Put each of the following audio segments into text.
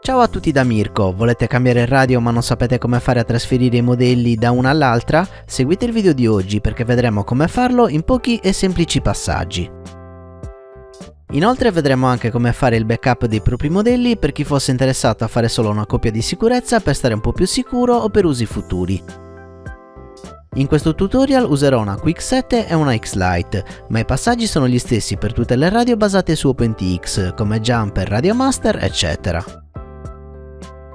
Ciao a tutti da Mirko, volete cambiare radio ma non sapete come fare a trasferire i modelli da una all'altra? Seguite il video di oggi perché vedremo come farlo in pochi e semplici passaggi. Inoltre vedremo anche come fare il backup dei propri modelli per chi fosse interessato a fare solo una copia di sicurezza per stare un po' più sicuro o per usi futuri. In questo tutorial userò una QX7 e una X-Lite, ma i passaggi sono gli stessi per tutte le radio basate su OpenTX, come Jumper, Radio Master, eccetera.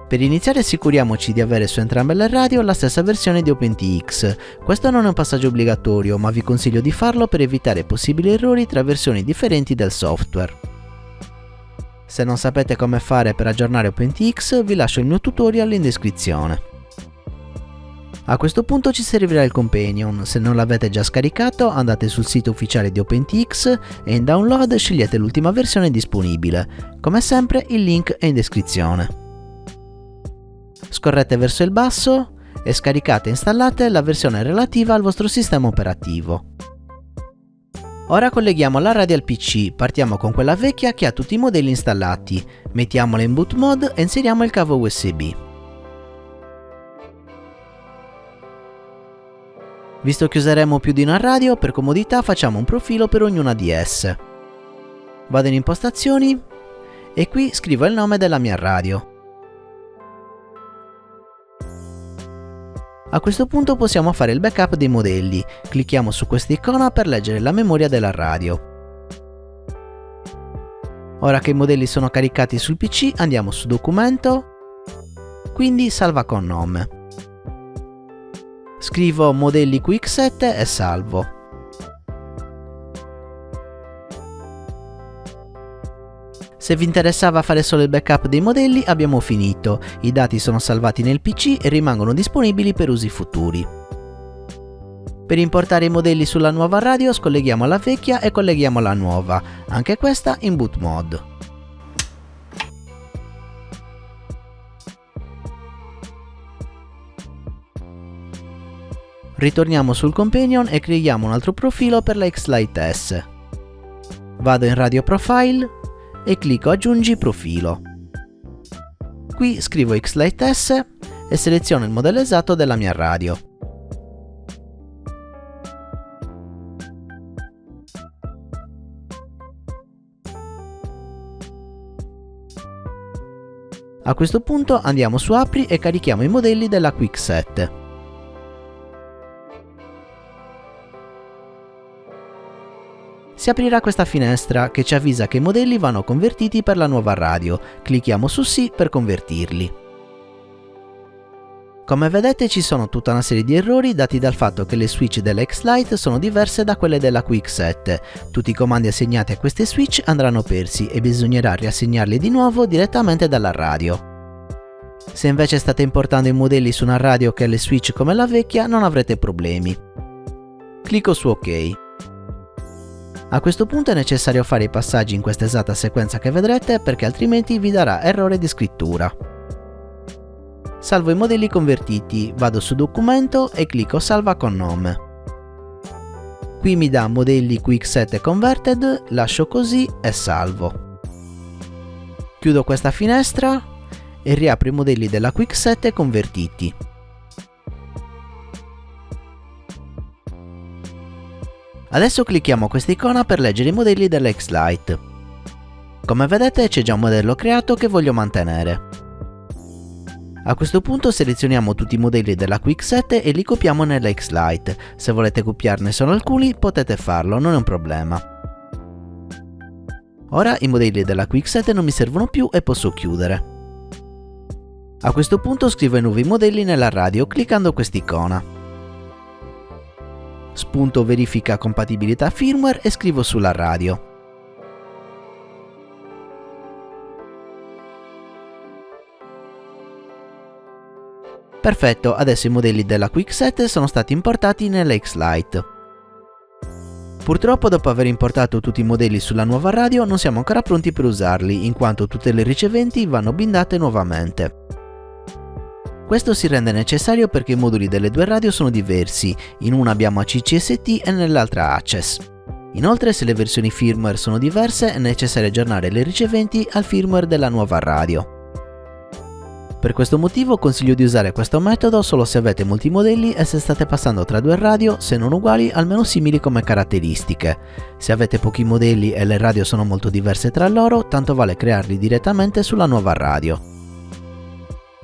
Per iniziare assicuriamoci di avere su entrambe le radio la stessa versione di OpenTX. Questo non è un passaggio obbligatorio, ma vi consiglio di farlo per evitare possibili errori tra versioni differenti del software. Se non sapete come fare per aggiornare OpenTX, vi lascio il mio tutorial in descrizione. A questo punto ci servirà il companion. Se non l'avete già scaricato, andate sul sito ufficiale di OpenTX e in download scegliete l'ultima versione disponibile. Come sempre il link è in descrizione. Scorrete verso il basso e scaricate e installate la versione relativa al vostro sistema operativo. Ora colleghiamo la radio al PC, partiamo con quella vecchia che ha tutti i modelli installati, mettiamola in boot mode e inseriamo il cavo USB. Visto che useremo più di una radio, per comodità facciamo un profilo per ognuna di esse. Vado in impostazioni e qui scrivo il nome della mia radio. A questo punto possiamo fare il backup dei modelli, clicchiamo su questa icona per leggere la memoria della radio. Ora che i modelli sono caricati sul PC andiamo su Documento, quindi Salva con nome. Scrivo modelli QX7 e salvo. Se vi interessava fare solo il backup dei modelli abbiamo finito, i dati sono salvati nel PC e rimangono disponibili per usi futuri. Per importare i modelli sulla nuova radio scolleghiamo la vecchia e colleghiamo la nuova, anche questa in boot mode. Ritorniamo sul companion e creiamo un altro profilo per la X-Lite S. Vado in Radio Profile e clicco Aggiungi profilo. Qui scrivo X-Lite S e seleziono il modello esatto della mia radio. A questo punto andiamo su Apri e carichiamo i modelli della QX7. Si aprirà questa finestra che ci avvisa che i modelli vanno convertiti per la nuova radio, clicchiamo su Sì per convertirli. Come vedete ci sono tutta una serie di errori dati dal fatto che le switch della X-Lite sono diverse da quelle della QX7, tutti i comandi assegnati a queste switch andranno persi e bisognerà riassegnarli di nuovo direttamente dalla radio. Se invece state importando i modelli su una radio che ha le switch come la vecchia non avrete problemi. Clicco su OK. A questo punto è necessario fare i passaggi in questa esatta sequenza che vedrete perché altrimenti vi darà errore di scrittura. Salvo i modelli convertiti, vado su Documento e clicco Salva con nome. Qui mi dà modelli QX7 Converted, lascio così e salvo. Chiudo questa finestra e riapro i modelli della QX7 convertiti. Adesso clicchiamo questa icona per leggere i modelli della X-Lite. Come vedete c'è già un modello creato che voglio mantenere. A questo punto selezioniamo tutti i modelli della QX7 e li copiamo nella X-Lite. Se volete copiarne solo alcuni potete farlo, non è un problema. Ora i modelli della QX7 non mi servono più e posso chiudere. A questo punto scrivo i nuovi modelli nella radio cliccando quest'icona. Spunto verifica compatibilità firmware e scrivo sulla radio. Perfetto, adesso i modelli della QX7 sono stati importati nella X-Lite. Purtroppo dopo aver importato tutti i modelli sulla nuova radio non siamo ancora pronti per usarli in quanto tutte le riceventi vanno bindate nuovamente. Questo si rende necessario perché i moduli delle due radio sono diversi, in una abbiamo ACCST e nell'altra Access. Inoltre, se le versioni firmware sono diverse, è necessario aggiornare le riceventi al firmware della nuova radio. Per questo motivo consiglio di usare questo metodo solo se avete molti modelli e se state passando tra due radio, se non uguali, almeno simili come caratteristiche. Se avete pochi modelli e le radio sono molto diverse tra loro, tanto vale crearli direttamente sulla nuova radio.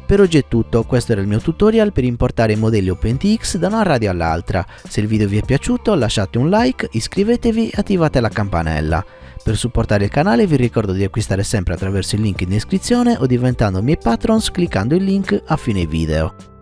Per oggi è tutto, questo era il mio tutorial per importare i modelli OpenTX da una radio all'altra. Se il video vi è piaciuto lasciate un like, iscrivetevi e attivate la campanella. Per supportare il canale vi ricordo di acquistare sempre attraverso il link in descrizione o diventando miei patrons cliccando il link a fine video.